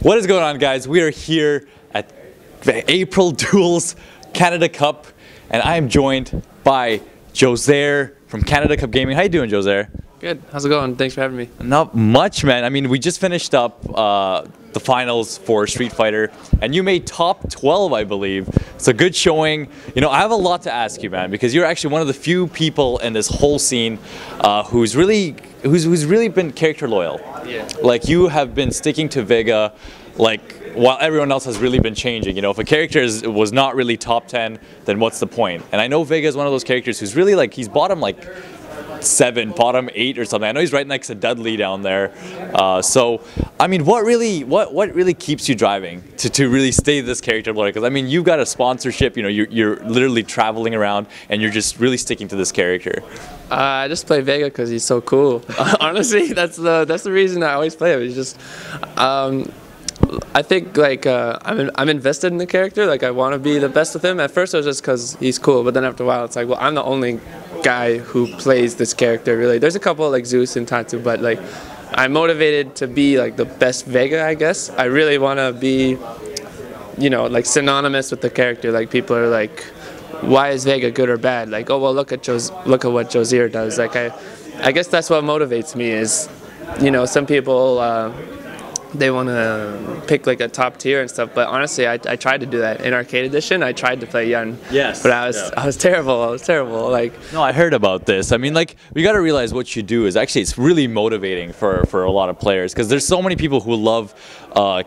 What is going on, guys? We are here at the April Duels Canada Cup, and I am joined by Jozhear from Canada Cup Gaming. How you doing, Jozhear? Good. How's it going? Thanks for having me. Not much, man. I mean, we just finished up the finals for Street Fighter, and you made top 12, I believe. It's a good showing. You know, I have a lot to ask you, man, because you're actually one of the few people in this whole scene who's really been character loyal. Yeah. Like, you have been sticking to Vega, like, while everyone else has really been changing. You know, if a character was not really top 10, then what's the point? And I know Vega is one of those characters who's really like, he's bottom like 7, bottom 8 or something. I know he's right next to Dudley down there. So, I mean, what really keeps you driving to really stay this character loyal? Because I mean, you've got a sponsorship. You know, you're literally traveling around, and you're just really sticking to this character. I just play Vega because he's so cool. Honestly, that's the reason I always play him. He's just, I think like I'm invested in the character. Like I want to be the best with him. At first, it was just because he's cool, but then after a while, it's like, well, I'm the only guy who plays this character. Really, there's a couple like Zeus and Tatsu, but like I'm motivated to be like the best Vega. I guess I really want to be, you know, like synonymous with the character. Like people are like, why is Vega good or bad? Like, oh well, look at what Jozhear does. Like I guess that's what motivates me is, you know, some people they want to pick like a top tier and stuff, but honestly, I tried to do that in Arcade Edition. I tried to play Yun. Yes. But I was terrible. I was terrible. Like. No, I heard about this. I mean, like, you got to realize what you do is actually it's really motivating for a lot of players, because there's so many people who love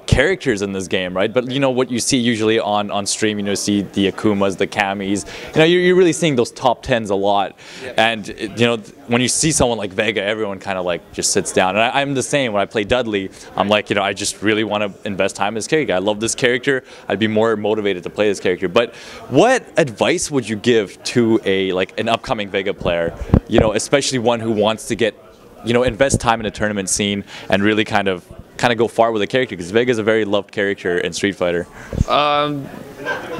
characters in this game, right? But you know what you see usually on stream, you know, see the Akumas, the Kamis. You know, you're really seeing those top 10s a lot. Yeah. And you know, when you see someone like Vega, everyone kind of like just sits down. And I'm the same. When I play Dudley, I'm like, you know, I just really want to invest time in this character. I love this character. I'd be more motivated to play this character. But what advice would you give to an upcoming Vega player? You know, especially one who wants to get, you know, invest time in a tournament scene and really kind of go far with a character, because Vega is a very loved character in Street Fighter.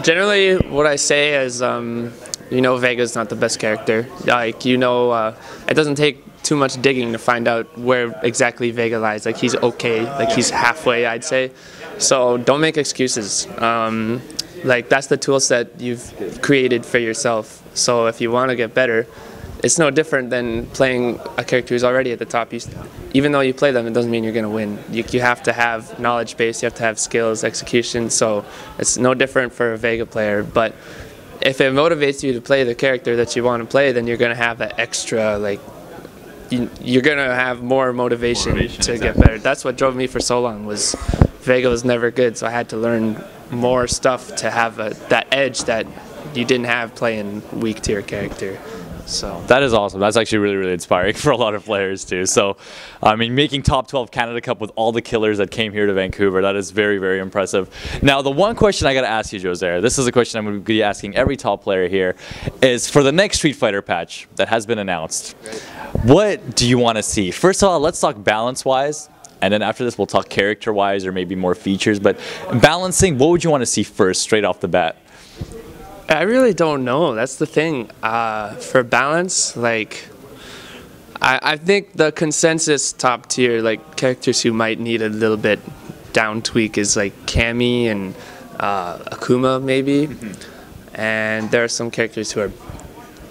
Generally, what I say is, you know, Vega's not the best character. Like, you know, it doesn't take too much digging to find out where exactly Vega lies. Like, he's okay. Like, he's halfway, I'd say. So don't make excuses. Like, that's the tool set you've created for yourself. So if you want to get better, it's no different than playing a character who's already at the top. Even though you play them, it doesn't mean you're going to win. You have to have knowledge base, you have to have skills, execution, so it's no different for a Vega player. But if it motivates you to play the character that you want to play, then you're going to have that extra, like, you're going to have more motivation to exactly get better. That's what drove me for so long, was Vega was never good, so I had to learn more stuff to have that edge that you didn't have playing weak tier character. So that is awesome. That's actually really, really inspiring for a lot of players too. So, I mean, making top 12 Canada Cup with all the killers that came here to Vancouver, that is very, very impressive. Now, the one question I got to ask you, Jozhear, this is a question I'm going to be asking every top player here, is for the next Street Fighter patch that has been announced, what do you want to see? First of all, let's talk balance-wise. And then after this, we'll talk character-wise or maybe more features. But balancing, what would you want to see first, straight off the bat? I really don't know. That's the thing. For balance, like, I think the consensus top tier, like, characters who might need a little bit down tweak is like Cammy and Akuma maybe. Mm-hmm. And there are some characters who are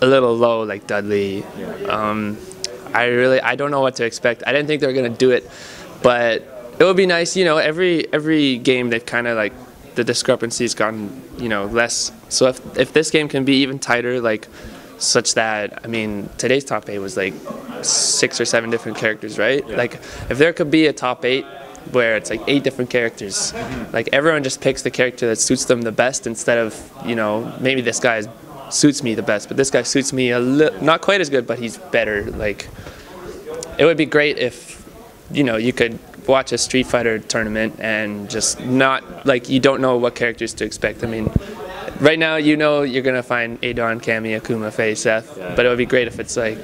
a little low, like Dudley. Yeah. I don't know what to expect. I didn't think they were gonna do it, but it would be nice. You know, every game they've kind of like, the discrepancy's gotten, you know, less. So if this game can be even tighter, like, such that, I mean, today's top 8 was like 6 or 7 different characters, right? Yeah. Like, if there could be a top 8 where it's like 8 different characters, like everyone just picks the character that suits them the best, instead of, you know, maybe this guy suits me the best, but this guy suits me not quite as good, but he's better. Like, it would be great if, you know, you could watch a Street Fighter tournament and just not, like, you don't know what characters to expect. I mean, right now, you know, you're going to find Adon, Cammy, Akuma, Faye, Seth, but it would be great if it's like,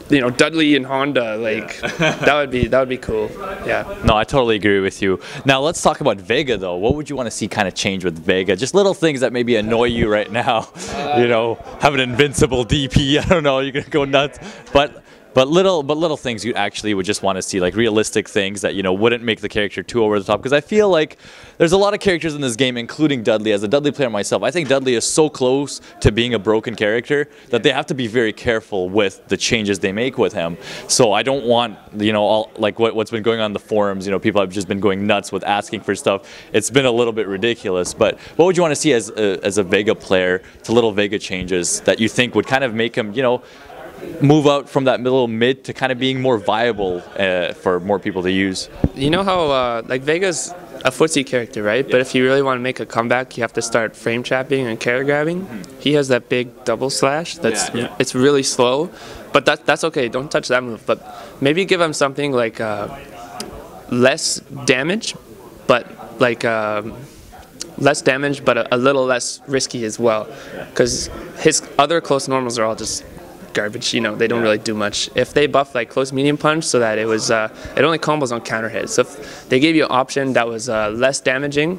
you know, Dudley and Honda, like, that would be cool. Yeah. No, I totally agree with you. Now let's talk about Vega though. What would you want to see kind of change with Vega? Just little things that maybe annoy you right now. You know, have an invincible DP. I don't know. You're gonna go nuts. But but little things you actually would just want to see, like realistic things that, you know, wouldn't make the character too over the top. Because I feel like there's a lot of characters in this game, including Dudley. As a Dudley player myself, I think Dudley is so close to being a broken character that they have to be very careful with the changes they make with him. So I don't want, you know, all like what's been going on in the forums. You know, people have just been going nuts with asking for stuff. It's been a little bit ridiculous. But what would you want to see as a Vega player to little Vega changes that you think would kind of make him, you know, move out from that middle mid to kind of being more viable for more people to use? You know how like Vega's a footsie character, right? But if you really want to make a comeback, you have to start frame trapping and carry grabbing. He has that big double slash. It's really slow, but that's okay. Don't touch that move. But maybe give him something like less damage, but like less damage, but a little less risky as well. Because his other close normals are all just garbage, you know, they don't really do much. If they buff like close medium punch so that it was it only combos on counter hits. So if they gave you an option that was less damaging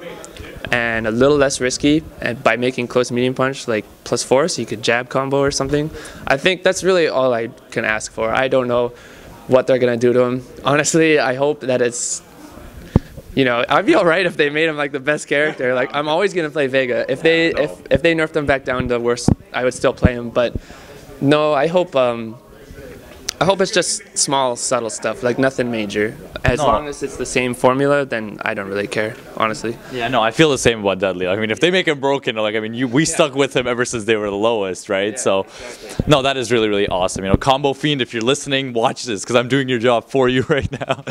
and a little less risky, and by making close medium punch like +4, so you could jab combo or something, I think that's really all I can ask for. I don't know what they're gonna do to him. Honestly, I hope that it's, you know, I'd be alright if they made him like the best character. Like, I'm always gonna play Vega. If they nerfed him back down to worst, I would still play him. But no, I hope it's just small, subtle stuff, like nothing major. As long as it's the same formula, then I don't really care, honestly. Yeah, no, I feel the same about Dudley. I mean, if they make him broken, like, I mean, we stuck with him ever since they were the lowest, right? So, exactly. No, that is really, really awesome. You know, Combo Fiend, if you're listening, watch this, because I'm doing your job for you right now.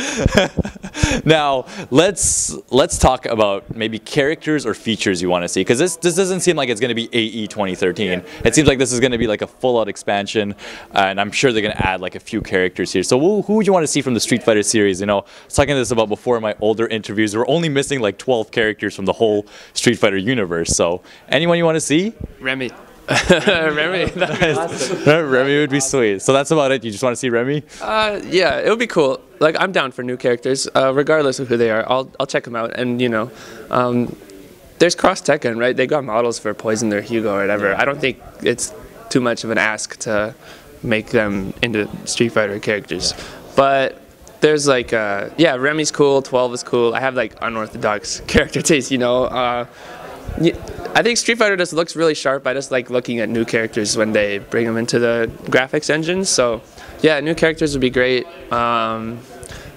Now, let's talk about maybe characters or features you want to see, because this doesn't seem like it's going to be AE2013. Yeah. It seems like this is going to be like a full-out expansion, and I'm sure they're going to add like a few characters here. So who would you want to see from the Street Fighter series? You know, I was talking this about before in my older interviews. We're only missing like 12 characters from the whole Street Fighter universe. So anyone you want to see? Remy. Remy. Remy would be sweet. So that's about it. You just want to see Remy? Yeah, it would be cool. Like, I'm down for new characters, regardless of who they are. I'll check them out. And you know, there's Cross Tekken, right? They got models for Poison or Hugo or whatever. I don't think it's too much of an ask to make them into Street Fighter characters. But there's like, yeah, Remy's cool, 12 is cool. I have like unorthodox character taste, you know. I think Street Fighter just looks really sharp. I just like looking at new characters when they bring them into the graphics engine. So yeah, new characters would be great.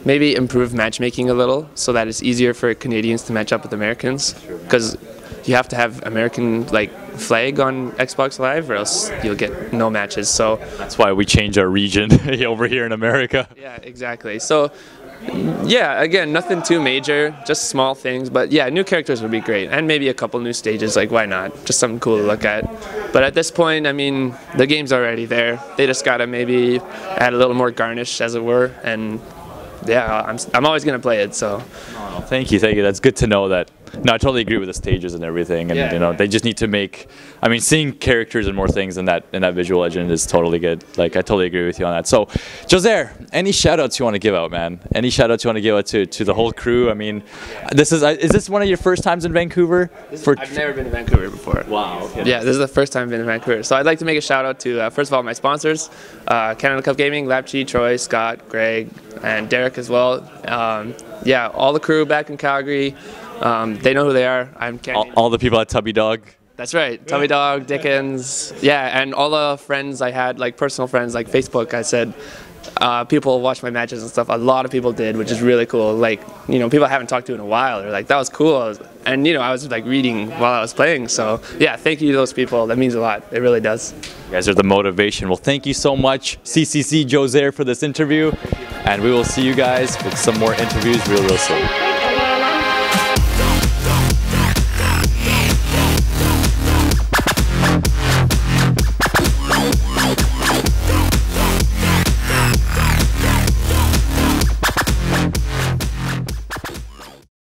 Maybe improve matchmaking a little so that it's easier for Canadians to match up with Americans. Because you have to have American like flag on Xbox Live or else you'll get no matches. So that's why we change our region over here in America. Yeah, exactly. So yeah, again, nothing too major, just small things. But yeah, new characters would be great. And maybe a couple new stages, like why not? Just something cool to look at. But at this point, I mean, the game's already there. They just gotta maybe add a little more garnish, as it were. And yeah, I'm always gonna play it, so. Oh, thank you. That's good to know that. No, I totally agree with the stages and everything, and you know, they just need to make. I mean, seeing characters and more things in that visual engine is totally good. Like, I totally agree with you on that. So, Jozhear, any shout-outs you want to give out, man? Any shout-outs you want to give out to the whole crew? I mean, is this one of your first times in Vancouver? I've never been to Vancouver before. Wow. Okay. Yeah, this is the first time I've been in Vancouver. So I'd like to make a shout-out to first of all my sponsors, Canada Cup Gaming, Lapchi, Troy, Scott, Greg, and Derek as well. Yeah, all the crew back in Calgary. They know who they are. I'm Canadian. All the people at Tubby Dog. That's right. Tubby Dog, Dickens. Yeah, and all the friends I had, like personal friends, like Facebook, I said, people watch my matches and stuff. A lot of people did, which is really cool. Like, you know, people I haven't talked to in a while. They're like, that was cool. And, you know, I was like reading while I was playing. So, yeah, thank you to those people. That means a lot. It really does. You guys are the motivation. Well, thank you so much, CCC Jozhear, for this interview. And we will see you guys with some more interviews real soon.